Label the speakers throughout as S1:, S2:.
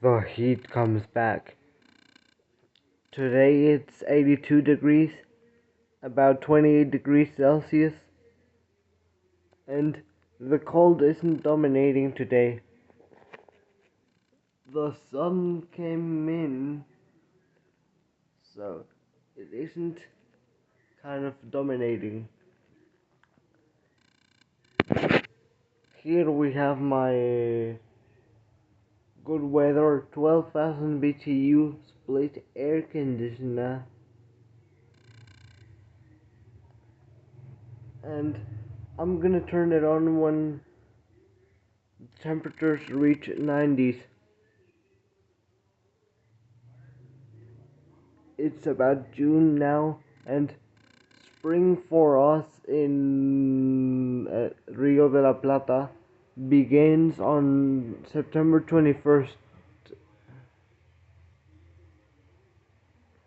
S1: the heat comes back. Today it's 82 degrees, about 28 degrees Celsius, and the cold isn't dominating today. The sun came in, so it isn't kind of dominating. Here we have my Goodweather 12,000 BTU split air conditioner, and I'm gonna turn it on when temperatures reach 90s. It's about June now, and spring for us in Rio de la Plata begins on September 21st,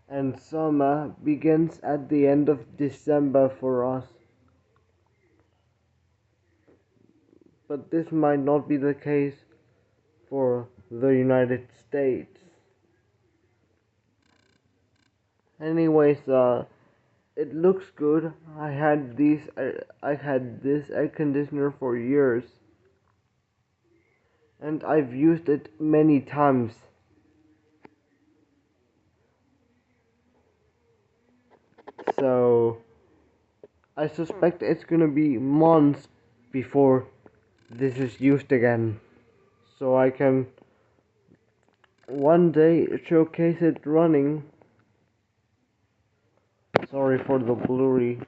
S1: and summer begins at the end of December for us. But this might not be the case for the United States. Anyways, it looks good. I had this air conditioner for years, and I've used it many times. So I suspect it's gonna be months before this is used again. So I can one day showcase it running. Sorry for the blurry.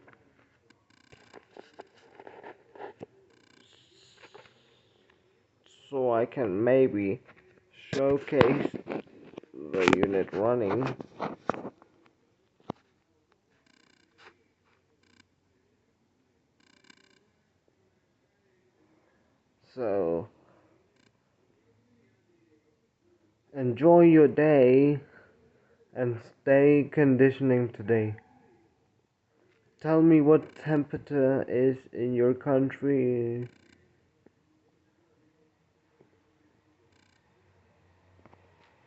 S1: So I can maybe showcase the unit running. So enjoy your day and stay conditioning today. Tell me what temperature is in your country.